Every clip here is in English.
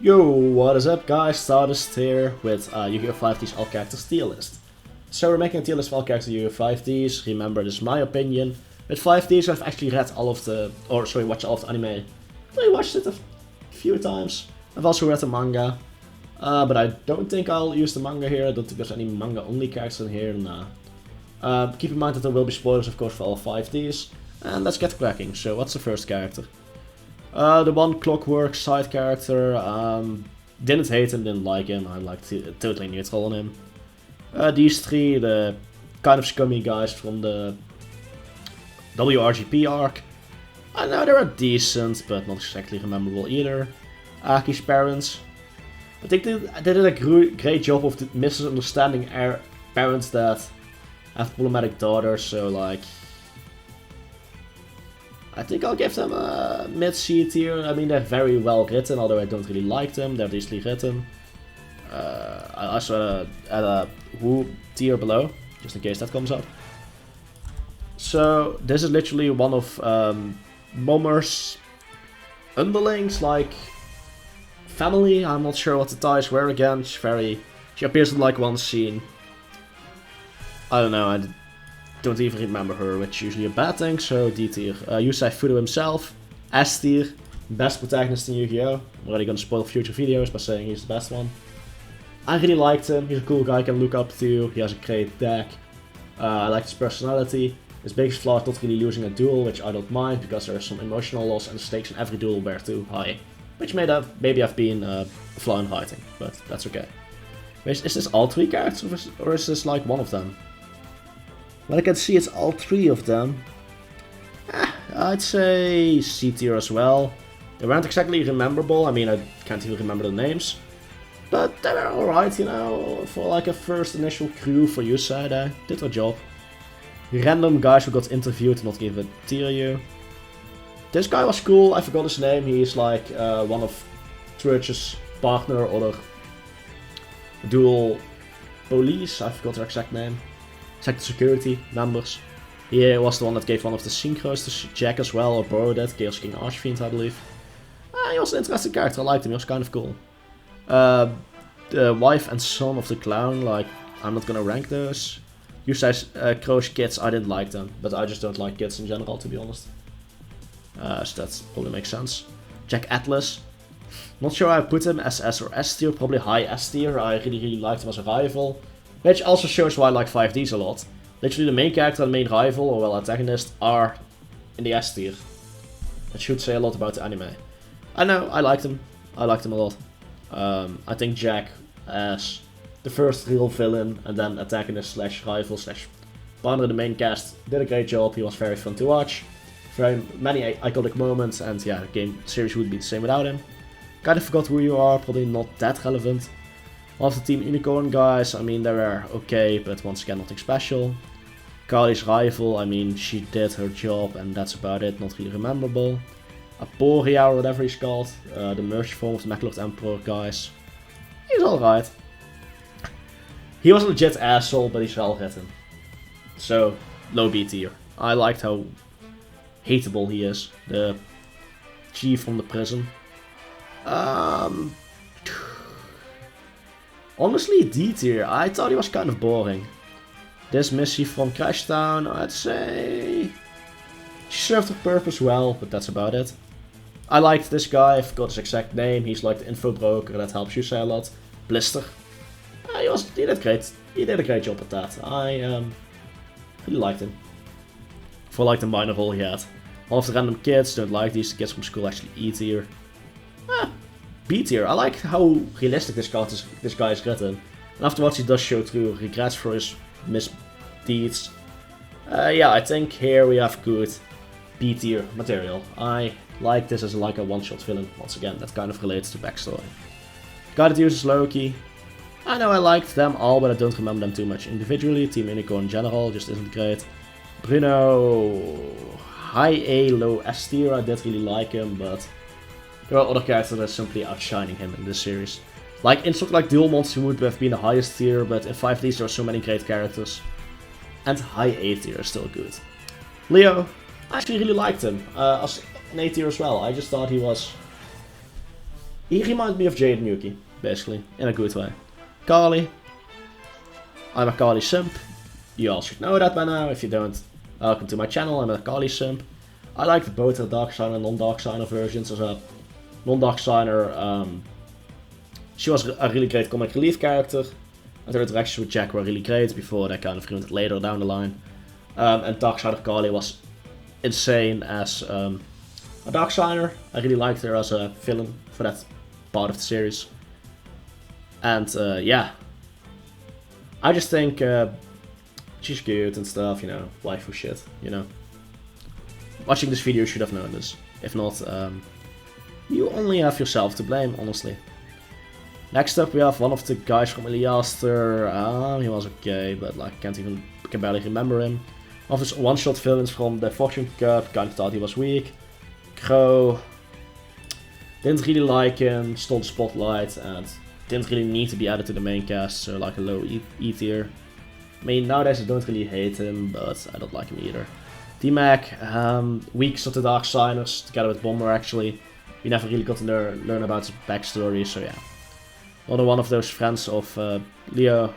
Yo, what is up guys, Stardust here with YGO 5D's all characters tier list. So we're making a tier list of all characters YGO 5D's, remember this is my opinion. With 5D's I've actually read all of the, watched all of the anime. I watched it a few times. I've also read the manga. But I don't think I'll use the manga here, I don't think there's any manga only characters in here, nah. Keep in mind that there will be spoilers of course for all 5D's. And let's get cracking, so what's the first character? The one Clockwork side character, didn't hate him, didn't like him, I'm like totally neutral on him. These three, the kind of scummy guys from the WRGP arc. I know they were decent, but not exactly memorable either. Aki's parents. I think they did a great job of misunderstanding parents that have problematic daughters, so like... I think I'll give them a mid-C tier. I mean, they're very well written, although I don't really like them. They're decently written. I also add a Who tier below, just in case that comes up. So, this is literally one of Mommer's underlings, like family. I'm not sure what the ties were again. She appears in like one scene. I don't know, I don't even remember her, which is usually a bad thing, so D tier. Yusei Fudo himself, S tier, best protagonist in Yu-Gi-Oh! I'm already gonna spoil future videos by saying he's the best one. I really liked him, he's a cool guy I can look up to, he has a great deck. I like his personality. His biggest flaw is not really losing a duel, which I don't mind, because there's some emotional loss and the stakes in every duel were too high. Which maybe have been a flaw in writing, but that's okay. Is this all three characters, or is this like one of them? Well, I can see it's all three of them. I'd say C tier as well. They weren't exactly rememberable, I mean I can't even remember the names. But they were alright, you know, for like a first initial crew for Yusei, they did their job. Random guys who got interviewed, not give a tier you. This guy was cool, I forgot his name, he's like one of Church's partner or the dual police, I forgot their exact name. Check the security members. He was the one that gave one of the synchros to Jack as well, or borrowed it, Chaos King Archfiend I believe. He was an interesting character, I liked him, he was kind of cool. The wife and son of the clown, like, I'm not gonna rank those. Yusei's Crow's kids, I didn't like them, but I just don't like kids in general to be honest. So that probably makes sense. Jack Atlas. Not sure I put him as S or S tier, probably high S tier, I really liked him as a rival. Which also shows why I like 5D's a lot. Literally the main character and the main rival, or well antagonist, are in the S tier. That should say a lot about the anime. I know, I liked him. I liked him a lot. I think Jack as the first real villain, and then antagonist slash rival slash partner in the main cast, did a great job. He was very fun to watch. Very many iconic moments, and yeah, the game series would be the same without him. Kinda forgot who you are, probably not that relevant. All of the Team Unicorn guys, I mean, they were okay, but once again, nothing special. Carly's rival, I mean, she did her job, and that's about it, not really memorable. Aporia, or whatever he's called, the merge form of the MacLord Emperor guys. He's alright. He was a legit asshole, but he's well written. So, low B tier. I liked how hateable he is, the chief from the prison. Honestly, D tier, I thought he was kind of boring. This Missy from Crashtown, I'd say... she served her purpose well, but that's about it. I liked this guy, I forgot his exact name, he's like the info broker, that helps you say a lot. Blister. He did great. He did a great job at that. I really liked him. For like the minor role he had. All of the random kids don't like these kids from school, actually E tier. B tier. I like how realistic this guy is written. And afterwards he does show through regrets for his misdeeds. Yeah, I think here we have good B tier material. I like this as like a one-shot villain. Once again, that kind of relates to backstory. Guy that uses Loki. I know I liked them all, but I don't remember them too much individually. Team Unicorn in general just isn't great. Bruno, high A, low S tier. I did really like him, but there are other characters that are simply outshining him in this series. Like in something like Duel Monster would have been the highest tier, but in 5D's there are so many great characters. And high A tier is still good. Leo, I actually really liked him. As an A tier as well. I just thought he He reminded me of Jade and Yuki, basically, in a good way. Kali. I'm a Kali simp. You all should know that by now. If you don't, welcome to my channel. I'm a Kali simp. I liked both the Dark Signer and non-Dark Signer versions. As a non-Dark Signer, she was a really great comic relief character. And her interactions with Jack were really great before they kind of ruined it later down the line. And Dark Signer Kali was insane as a Dark Signer. I really liked her as a villain for that part of the series. And yeah, I just think she's cute and stuff, you know, waifu shit, you know. Watching this video, you should have known this. If not, you only have yourself to blame, honestly. Next up, we have one of the guys from Ester. He was okay, but like, can barely remember him. One of his one-shot villains from the Fortune Cup, kind of thought he was weak. Crow, didn't really like him, stole the spotlight, and didn't really need to be added to the main cast, so like a low E tier. I mean, nowadays I don't really hate him, but I don't like him either. DMacc, weak of the Dark Signers, together with Bomber actually. We never really got to learn about his backstory, so yeah. Another one of those friends of Leo,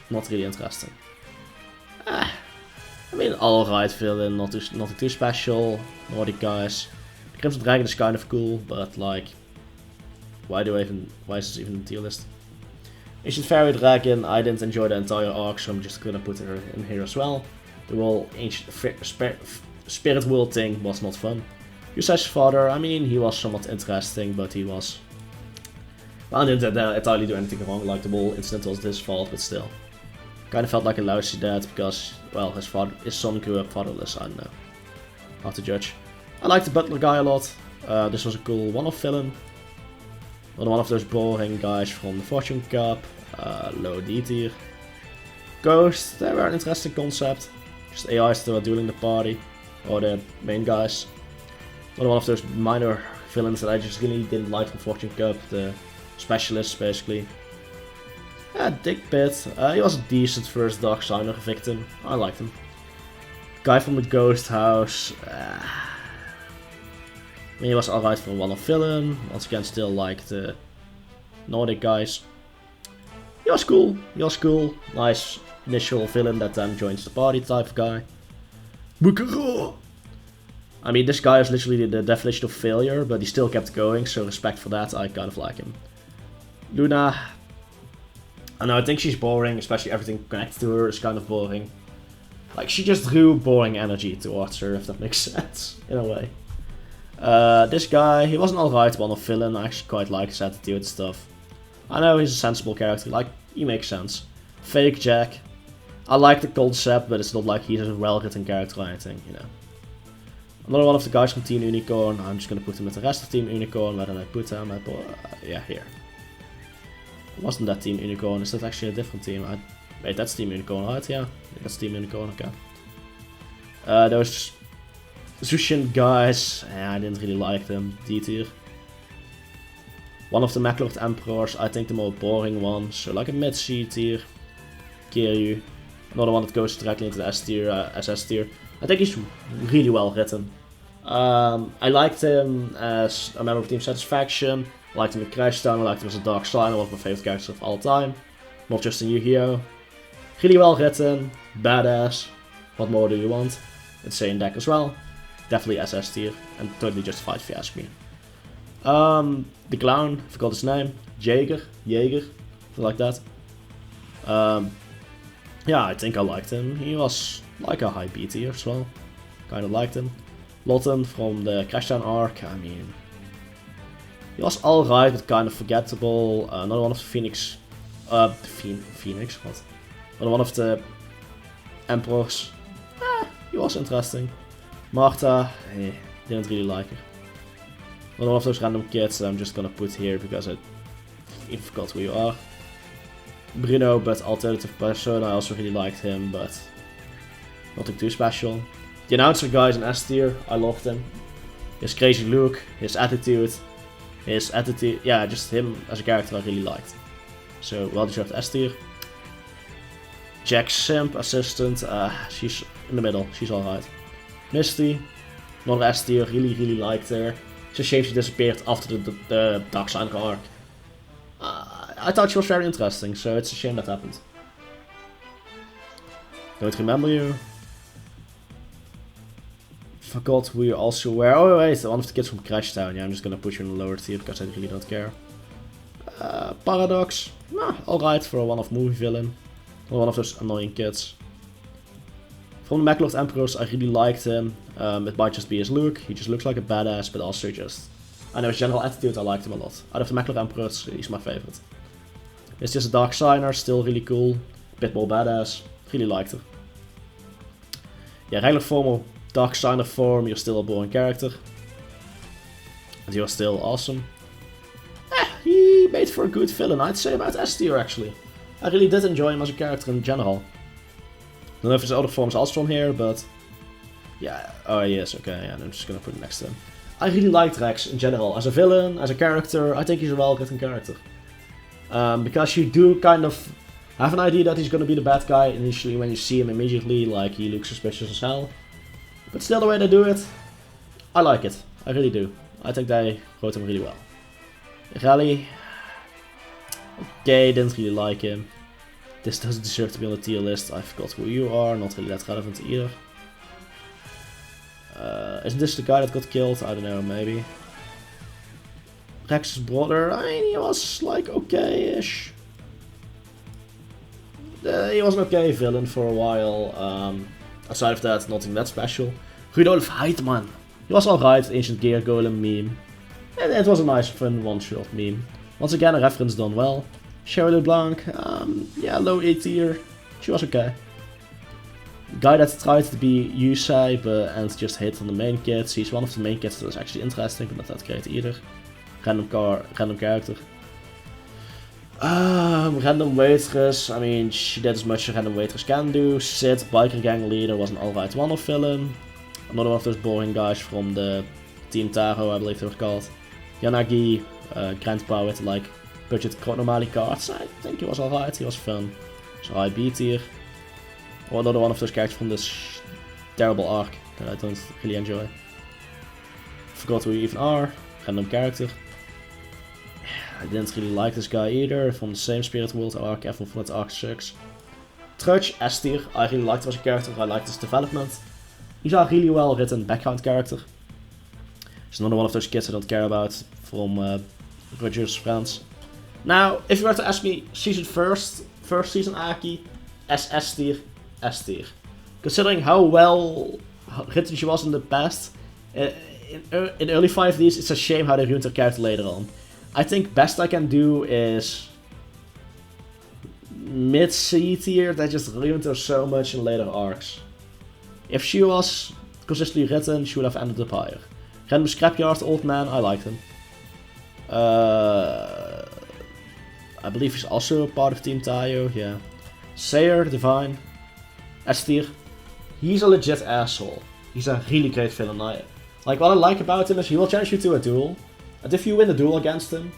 not really interesting. I mean, alright villain, nothing too special, Nordic guys. The Crimson Dragon is kind of cool, but like, why is this even in the tier list? Ancient Fairy Dragon, I didn't enjoy the entire arc, so I'm just gonna put her in here as well. The whole Ancient Spirit World thing was not fun. Yusai's father, I mean, he was somewhat interesting, but he was... Well, I didn't entirely do anything wrong, like the whole incident was his fault, but still. Kinda felt like a lousy dad, because, well, his son grew up fatherless, I don't know. Hard to judge. I liked the butler guy a lot. This was a cool one-off villain. Another one of those boring guys from the Fortune Cup, low D tier. Ghost, they were an interesting concept. Just AIs that were dueling the party, or the main guys. Another one of those minor villains that I just really didn't like from Fortune Cup, the specialists basically. Yeah, Dick Pitt, he was a decent first Dark Signer victim, I liked him. Guy from the Ghost House, I mean, he was alright for a one-off villain, once again still like the Nordic guys. He was cool, nice initial villain that then joins the party type of guy. I mean, this guy is literally the definition of failure, but he still kept going, so respect for that, I kind of like him. Luna, I know, I think she's boring, especially everything connected to her is kind of boring. Like, she just drew boring energy towards her, if that makes sense, in a way. This guy, he was an alright one-off villain, I actually quite like his attitude and stuff. I know he's a sensible character, like, he makes sense. Fake Jack, I like the concept, but it's not like he's a well-written character or anything, you know. Another one of the guys from Team Unicorn, I'm just gonna put him with the rest of Team Unicorn, where did I put him? Yeah, here. It wasn't that Team Unicorn, is that actually a different team? Wait, that's Team Unicorn, right? Yeah, that's Team Unicorn, okay. Those Zushin guys, I didn't really like them, D tier. One of the Maclord Emperors, I think the more boring one, so like a mid-C tier. Kiryu. Another one that goes directly into the S tier, SS tier. I think he's really well written. I liked him as a member of Team Satisfaction, I liked him in Crashdown, I liked him as a Dark Signer, one of my favorite characters of all time. Not just in Yu-Gi-Oh! Really well written, badass, what more do you want? Insane deck as well. Definitely SS tier, and totally justified if you ask me. The clown, I forgot his name, Jaeger, something like that. Yeah, I think I liked him. He was like a high B tier as well. Kinda liked him. Lotten from the Crashdown arc, I mean, he was alright but kind of forgettable. Another one of the Phoenix, Phoenix, what? Another one of the Emperors, he was interesting. Marta, didn't really like her. Another one of those random kids that I'm just gonna put here because I forgot who you are. Bruno, but alternative person, I also really liked him, but nothing too special. The announcer guys in S tier, I loved him. His crazy look, his attitude, yeah, just him as a character I really liked. So, well deserved S tier. Jack's simp assistant, she's in the middle, she's alright. Misty, another S tier, really liked her. It's a shame she disappeared after the Dark Signer arc. I thought she was very interesting, so it's a shame that happened. Don't remember you. Forgot who you also were. Oh wait, one of the kids from Crash Town. Yeah, I'm just gonna put you in the lower tier because I really don't care. Paradox. Nah, alright for a one-off movie villain. One of those annoying kids. From the MacLord Emperors, I really liked him. It might just be his look. He just looks like a badass, but also just... I know his general attitude, I liked him a lot. Out of the MacLord Emperors, he's my favorite. It's just a Dark Signer, still really cool. Bit more badass. Really liked her. Yeah, regular form or Dark Signer form, you're still a boring character. And you're still awesome. He made for a good villain, I'd say about Ester actually. I really did enjoy him as a character in general. Don't know if his other forms are also on here, but... Yeah, oh yes, okay, yeah, I'm just gonna put it next to him. I really liked Rex in general. As a villain, as a character, I think he's a well-written character. Because you do kind of have an idea that he's gonna be the bad guy initially when you see him immediately, like he looks suspicious as hell. But still the way they do it, I like it. I really do. I think they wrote him really well. Rally. Okay, didn't really like him. This doesn't deserve to be on the tier list. I forgot who you are, not really that relevant either. Isn't this the guy that got killed? I don't know, maybe. Rex's brother, I mean, he was like okay-ish. He was an okay villain for a while. Aside of that, nothing that special. Rudolf Heitmann. He was alright, Ancient Gear Golem meme. And it was a nice fun one-shot meme. Once again, a reference done well. Cheryl LeBlanc, yeah, low A tier. She was okay. Guy that tried to be Yusei, but and just hit on the main kids. He's one of the main kids that was actually interesting, but not that great either. Random character. Random waitress, I mean, she did as much as a random waitress can do. Sid, biker gang leader, was an alright one-off villain. Another one of those boring guys from the Team Taro, I believe they were called. Yanagi, grandpa with like budget normally cards. I think he was alright, he was fun. So high B tier. Or another one of those characters from this terrible arc that I don't really enjoy. Forgot who you even are. Random character. I didn't really like this guy either. From the same Spirit World arc, everyone from that arc sucks. Trudge, Ester. I really liked him as a character. I liked his development. He's a really well written background character. He's another one of those kids I don't care about from Roger's friends. Now, if you were to ask me season first season Aki, as Ester. Considering how well written she was in the past, in early 5D's, it's a shame how they ruined her character later on. I think best I can do is mid-C tier that just ruined her so much in later arcs. If she was consistently written, she would have ended up higher. Random Scrapyard Old Man, I liked him. I believe he's also part of Team Tayo, yeah. Sayer, Divine. Ester, he's a legit asshole. He's a really great villain. Like, what I like about him is he will challenge you to a duel, and if you win the duel against him,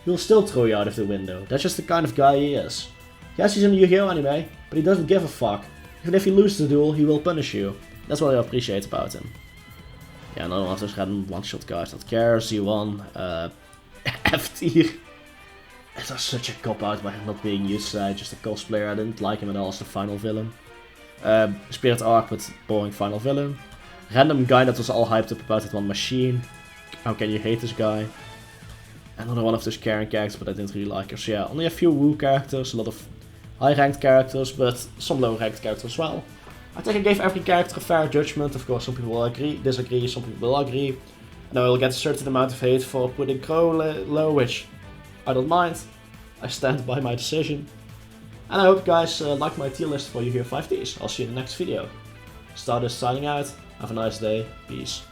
he'll still throw you out of the window. That's just the kind of guy he is. Yes, he's in the Yu-Gi-Oh anime, but he doesn't give a fuck. Even if he loses the duel, he will punish you. That's what I appreciate about him. Yeah, another one of those random one-shot guys that cares. Z1, F tier. It was such a cop-out by him not being used to just a cosplayer. I didn't like him at all as the final villain. Spirit arc with boring final villain. Random guy that was all hyped up about that one machine. How can you hate this guy? Another one of those caring characters, but I didn't really like her. So yeah, only a few woo characters, a lot of high-ranked characters, but some low-ranked characters as well. I think I gave every character a fair judgment. Of course, some people will disagree, some people will agree. And I will get a certain amount of hate for putting Crow low, which I don't mind. I stand by my decision. And I hope you guys like my tier list for Yu-Gi-Oh! 5D's. I'll see you in the next video. Stardust signing out. Have a nice day. Peace.